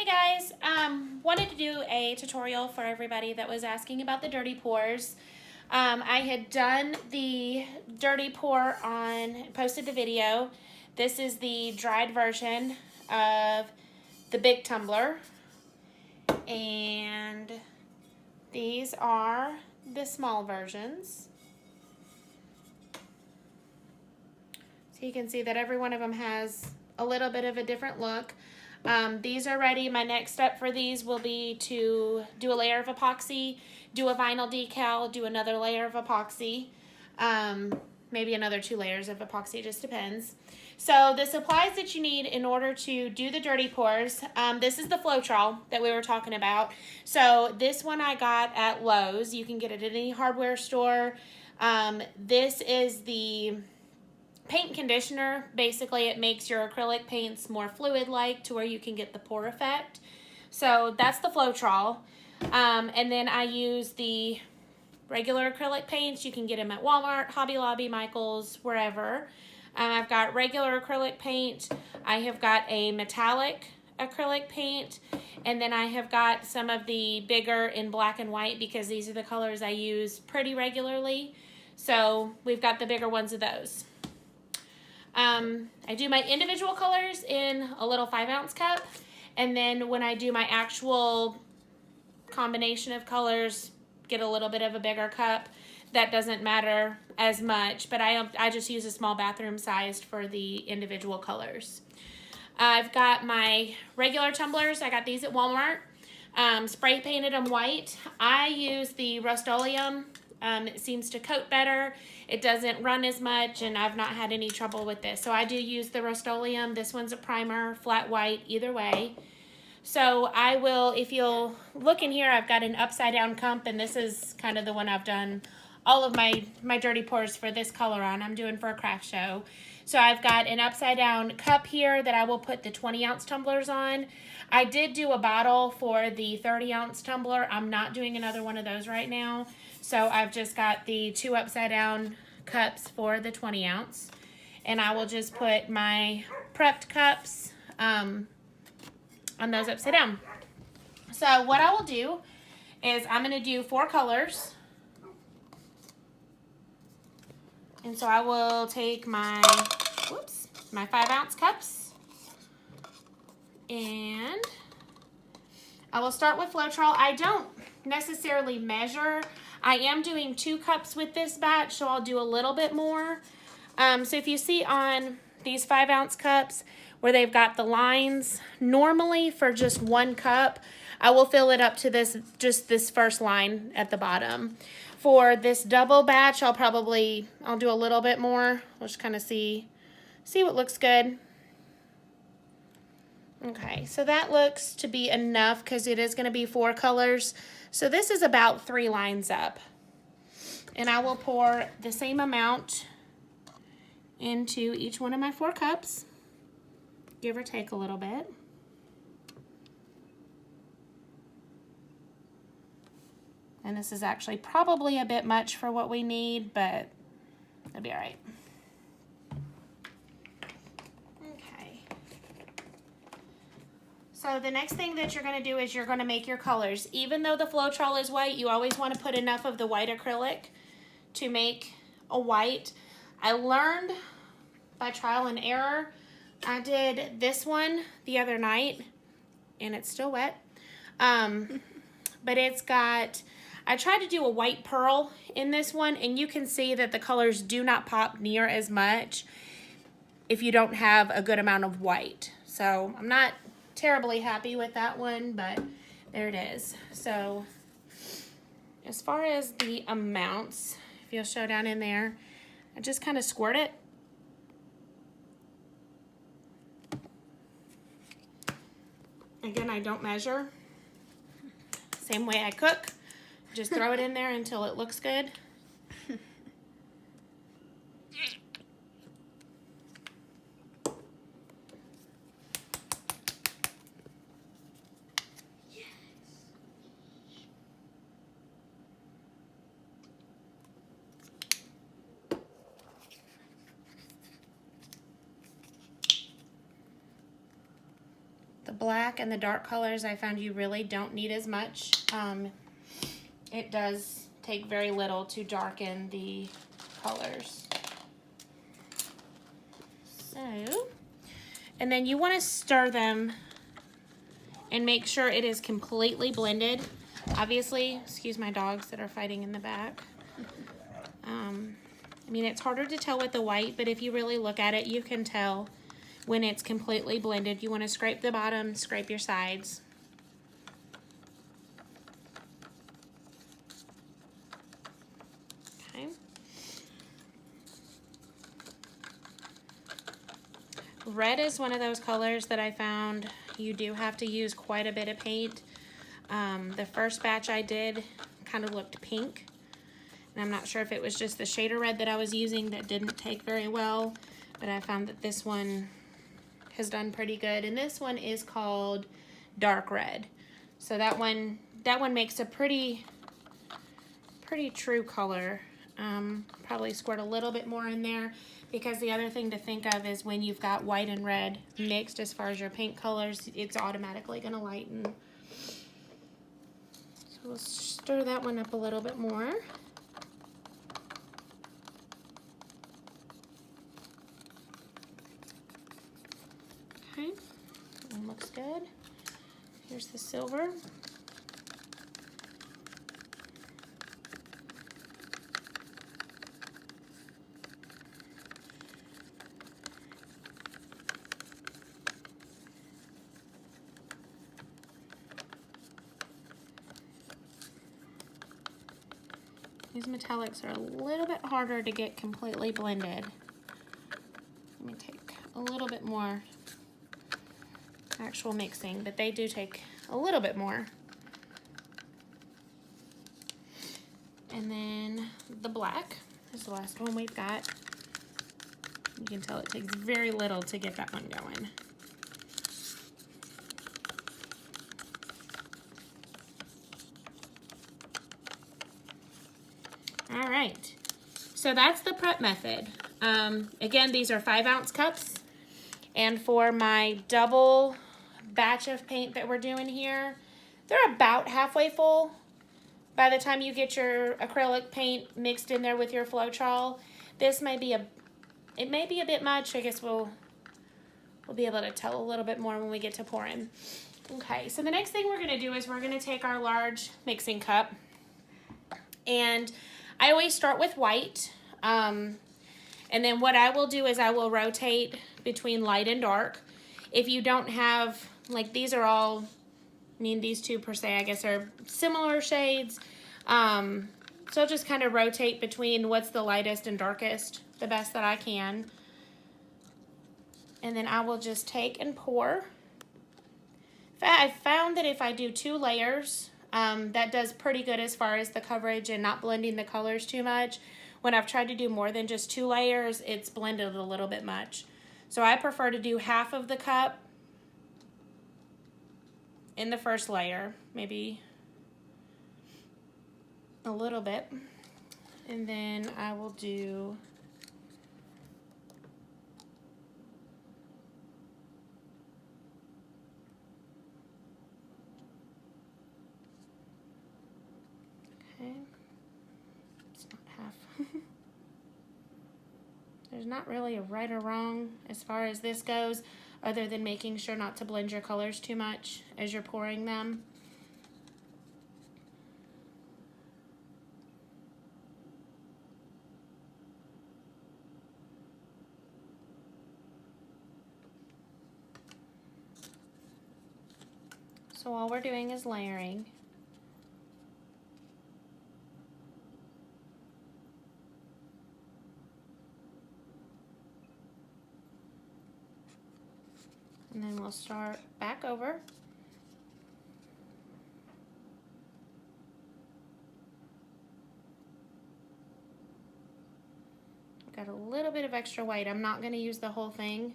Hey guys, wanted to do a tutorial for everybody that was asking about the dirty pours. I had done the dirty pour on, posted the video. This is the dried version of the big tumbler. And these are the small versions. So you can see that every one of them has a little bit of a different look. These are ready. My next step for these will be to do a layer of epoxy, do a vinyl decal, do another layer of epoxy, maybe another 2 layers of epoxy, just depends. So the supplies that you need in order to do the dirty pours, this is the Floetrol that we were talking about. So this one I got at Lowe's. You can get it at any hardware store. This is the paint conditioner. Basically, it makes your acrylic paints more fluid-like to where you can get the pour effect. So that's the Floetrol. And then I use the regular acrylic paints. You can get them at Walmart, Hobby Lobby, Michael's, wherever. I've got regular acrylic paint. I have got a metallic acrylic paint. And then I have got some of the bigger in black and white because these are the colors I use pretty regularly. So we've got the bigger ones of those. I do my individual colors in a little 5-ounce cup, and then when I do my actual combination of colors, get a little bit of a bigger cup. That doesn't matter as much, but I just use a small bathroom sized for the individual colors. I've got my regular tumblers. I got these at Walmart. Spray painted them white. I use the Rust-Oleum. It seems to coat better. It doesn't run as much, and I've not had any trouble with this. So I do use the Rust-Oleum. This one's a primer, flat white, either way. So I will, if you'll look in here, I've got an upside down cup, and this is kind of the one I've done all of my dirty pours for this color on. I'm doing for a craft show. So I've got an upside down cup here that I will put the 20-ounce tumblers on. I did do a bottle for the 30-ounce tumbler. I'm not doing another one of those right now. So I've just got the 2 upside down cups for the 20-ounce. And I will just put my prepped cups on those upside down. So what I will do is I'm going to do 4 colors. And so I will take my 5-ounce cups, and I will start with Floetrol. I don't necessarily measure. I am doing 2 cups with this batch, so I'll do a little bit more. So if you see on these 5-ounce cups where they've got the lines, normally for just 1 cup, I will fill it up to just this first line at the bottom. For this double batch, I'll do a little bit more. We'll just kind of see what looks good. Okay, so that looks to be enough because it is going to be 4 colors. So this is about 3 lines up. And I will pour the same amount into each one of my 4 cups, give or take a little bit. And this is actually probably a bit much for what we need, but it'll be all right. Okay. So the next thing that you're going to do is you're going to make your colors. Even though the Floetrol is white, you always want to put enough of the white acrylic to make a white. I learned by trial and error. I did this one the other night, and it's still wet. But it's got... I tried to do a white pearl in this one, and you can see that the colors do not pop near as much if you don't have a good amount of white. So I'm not terribly happy with that one, but there it is. So as far as the amounts, if you'll show down in there, I just kind of squirt it. Again, I don't measure. Same way I cook. Just throw it in there until it looks good. black and the dark colors, I found you really don't need as much. It does take very little to darken the colors. So, and then you want to stir them and make sure it is completely blended. Obviously, excuse my dogs that are fighting in the back. I mean, it's harder to tell with the white, but if you really look at it, you can tell when it's completely blended. You want to scrape the bottom, scrape your sides. Okay. Red is one of those colors that I found you do have to use quite a bit of paint. The first batch I did kind of looked pink. And I'm not sure if it was just the shader red that I was using that didn't take very well, but I found that this one has done pretty good. And this one is called dark red. So that one makes a pretty true color. Probably squirt a little bit more in there, because the other thing to think of is when you've got white and red mixed as far as your paint colors, it's automatically going to lighten. So we'll stir that one up a little bit more. Okay, that one looks good. Here's the silver. These metallics are a little bit harder to get completely blended. Let me take a little bit more actual mixing, but they do take a little bit more. And then the black is the last one we've got. You can tell it takes very little to get that one going. All right, so that's the prep method. Again, these are 5-ounce cups, and for my double batch of paint that we're doing here, they're about halfway full. By the time you get your acrylic paint mixed in there with your Floetrol, this may be it may be a bit much. I guess we'll be able to tell a little bit more when we get to pouring. Okay, so the next thing we're gonna do is we're gonna take our large mixing cup, and I always start with white, and then what I will do is I will rotate between light and dark. If you don't have, like, these are all, I mean, these two per se, I guess, are similar shades. So I'll just kind of rotate between what's the lightest and darkest the best that I can. And then I will just take and pour. I found that if I do 2 layers, that does pretty good as far as the coverage and not blending the colors too much. When I've tried to do more than just 2 layers, it's blended a little bit much. So I prefer to do half of the cup in the first layer, maybe a little bit. And then I will do it's not half. There's not really a right or wrong as far as this goes, other than making sure not to blend your colors too much as you're pouring them. So all we're doing is layering. And then we'll start back over. Got a little bit of extra white. I'm not going to use the whole thing.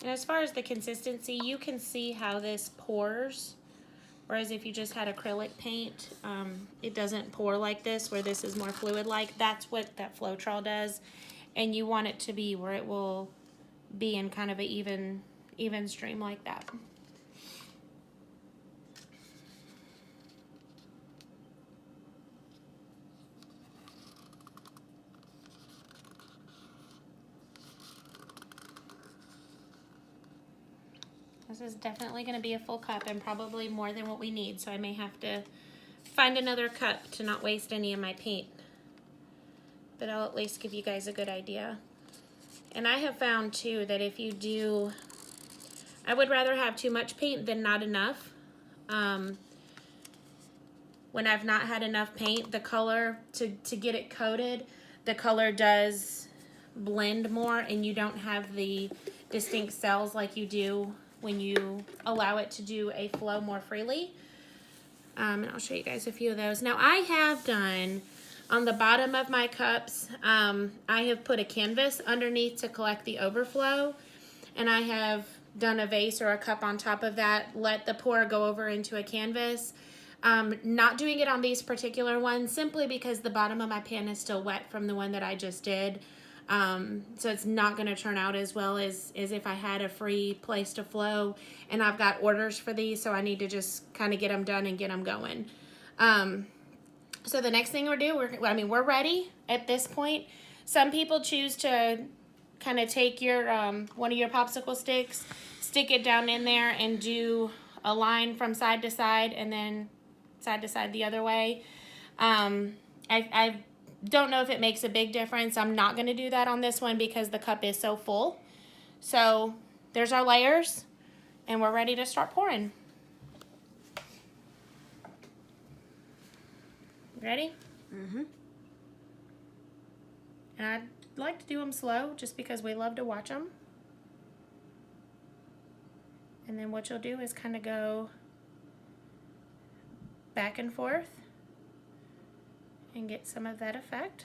And as far as the consistency, you can see how this pours. Whereas if you just had acrylic paint, it doesn't pour like this, where this is more fluid-like. That's what that Floetrol does. And you want it to be where it will be in kind of an even stream like that. This is definitely going to be a full cup and probably more than what we need, so I may have to find another cup to not waste any of my paint. But I'll at least give you guys a good idea. And I have found too that if you do, I would rather have too much paint than not enough. When I've not had enough paint, the color, to get it coated, the color does blend more and you don't have the distinct cells like you do when you allow it to do a flow more freely. And I'll show you guys a few of those. Now I have done, on the bottom of my cups, I have put a canvas underneath to collect the overflow. And I have done a vase or a cup on top of that, let the pour go over into a canvas. Not doing it on these particular ones simply because the bottom of my pan is still wet from the one that I just did. So it's not going to turn out as well as if I had a free place to flow, and I've got orders for these, so I need to just kind of get them done and get them going. So the next thing we're ready at this point. Some people choose to kind of take your one of your popsicle sticks, stick it down in there and do a line from side to side and then side to side the other way. I don't know if it makes a big difference. I'm not going to do that on this one because the cup is so full. So there's our layers and we're ready to start pouring. Ready? Mm-hmm. And I'd like to do them slow just because we love to watch them. And then what you'll do is kind of go back and forth and get some of that effect.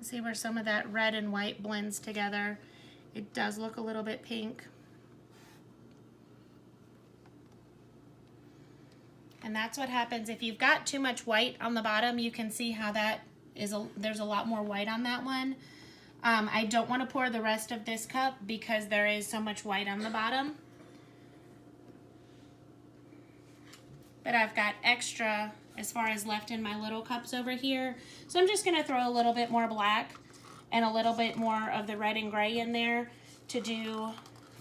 See where some of that red and white blends together. It does look a little bit pink. And that's what happens if you've got too much white on the bottom. You can see how that is, there's a lot more white on that one. I don't want to pour the rest of this cup because there is so much white on the bottom. But I've got extra as far as left in my little cups over here. So I'm just going to throw a little bit more black and a little bit more of the red and gray in there to do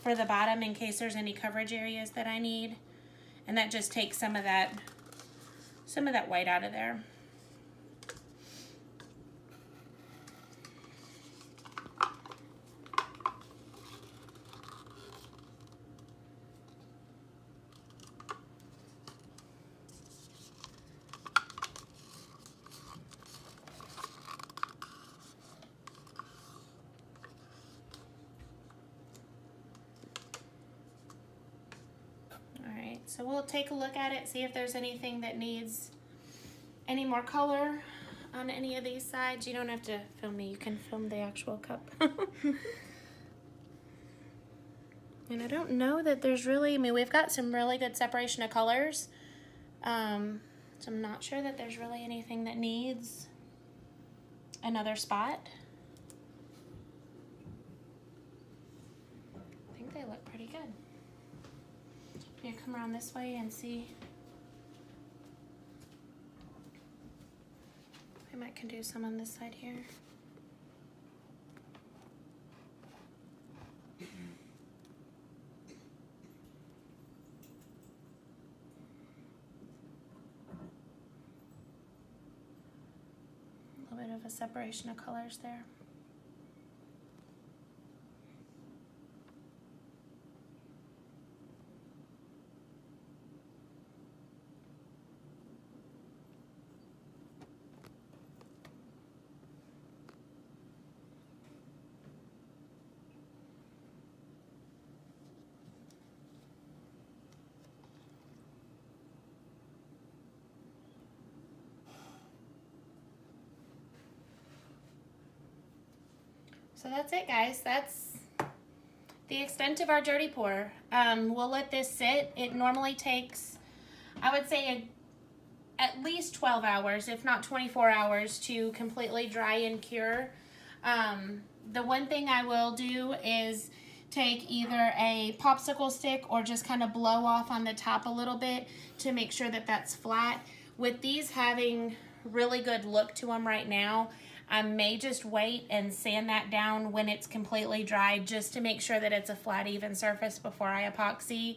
for the bottom in case there's any coverage areas that I need. And that just takes some of that white out of there. So we'll take a look at it, see if there's anything that needs any more color on any of these sides. You don't have to film me, you can film the actual cup. And I don't know that there's really, we've got some really good separation of colors. So I'm not sure that there's really anything that needs another spot. I think they look pretty good. You come around this way and see. I might can do some on this side here. A little bit of of a separation of colors there. So that's it, guys. That's the extent of our dirty pour. We'll let this sit. It normally takes, I would say, at least 12 hours, if not 24 hours, to completely dry and cure. The one thing I will do is take either a popsicle stick or just kind of blow off on the top a little bit to make sure that that's flat. With these having really good look to them right now, I may just wait and sand that down when it's completely dry just to make sure that it's a flat, even surface before I epoxy.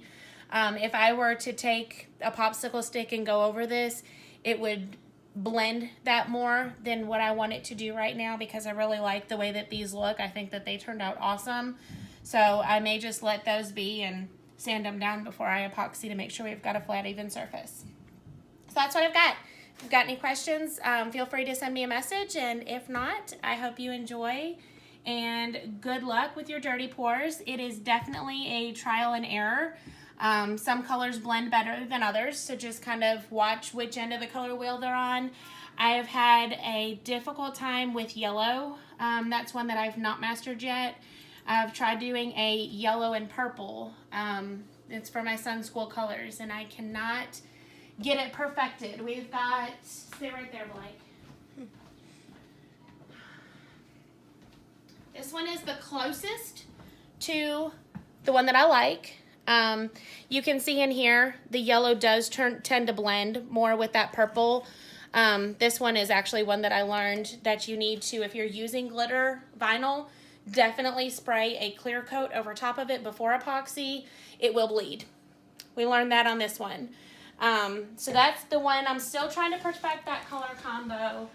If I were to take a popsicle stick and go over this, it would blend that more than what I want it to do right now, because I really like the way that these look. I think that they turned out awesome. So I may just let those be and sand them down before I epoxy to make sure we've got a flat, even surface. So that's what I've got. If you've got any questions, feel free to send me a message, and if not, I hope you enjoy and good luck with your dirty pours. It is definitely a trial and error. Some colors blend better than others, so just kind of watch which end of the color wheel they're on. I have had a difficult time with yellow. That's one that I've not mastered yet. I've tried doing a yellow and purple. It's for my son's school colors, and I cannot get it perfected. We've got, stay right there, Blake. This one is the closest to the one that I like. You can see in here, the yellow does tend to blend more with that purple. This one is actually one that I learned that you need to, if you're using glitter vinyl, definitely spray a clear coat over top of it before epoxy. It will bleed. We learned that on this one. So that's the one. I'm still trying to perfect that color combo,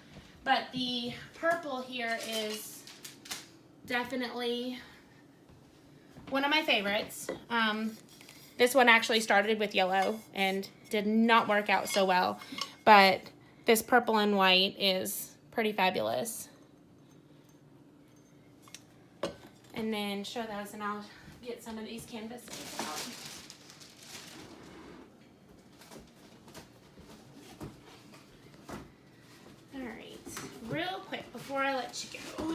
but the purple here is definitely one of my favorites. This one actually started with yellow and did not work out so well, but this purple and white is pretty fabulous. And then show those, and I'll get some of these canvases out. Real quick before I let you go,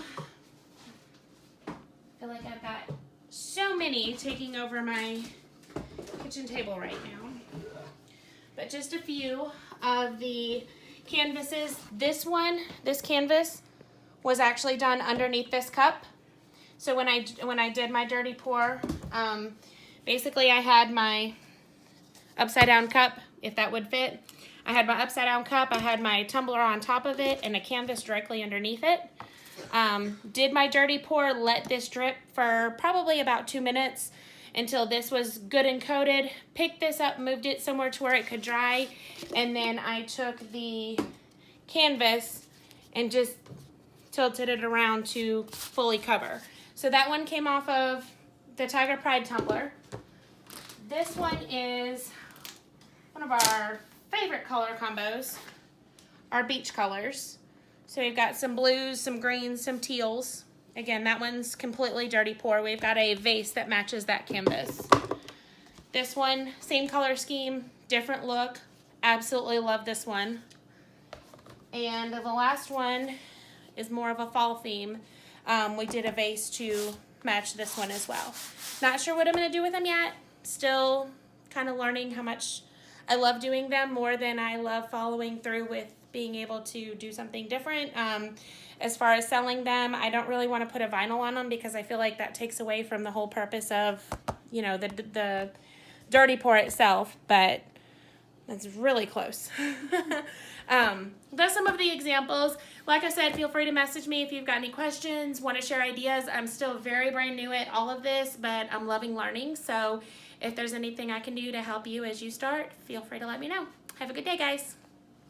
I feel like I've got so many taking over my kitchen table right now, but just a few of the canvases. This canvas was actually done underneath this cup. So when I did my dirty pour, basically I had my upside down cup, if that would fit. I had my upside down cup, I had my tumbler on top of it, and a canvas directly underneath it. Did my dirty pour, let this drip for probably about 2 minutes until this was good and coated. Picked this up, moved it somewhere to where it could dry, and then I took the canvas and just tilted it around to fully cover. So that one came off of the Tiger Pride tumbler. This one is one of our favorite color combos, our beach colors. So we've got some blues, some greens, some teals. Again, that one's completely dirty pour. We've got a vase that matches that canvas. This one, same color scheme, different look. Absolutely love this one. And the last one is more of a fall theme. We did a vase to match this one as well. Not sure what I'm going to do with them yet. Still kind of learning how much I love doing them more than I love following through with being able to do something different. As far as selling them, I don't really want to put a vinyl on them because I feel like that takes away from the whole purpose of, you know, the dirty pour itself, but that's really close. That's some of the examples. Like I said, feel free to message me if you've got any questions, want to share ideas. I'm still very brand new at all of this, but I'm loving learning. So if there's anything I can do to help you as you start, feel free to let me know. Have a good day, guys.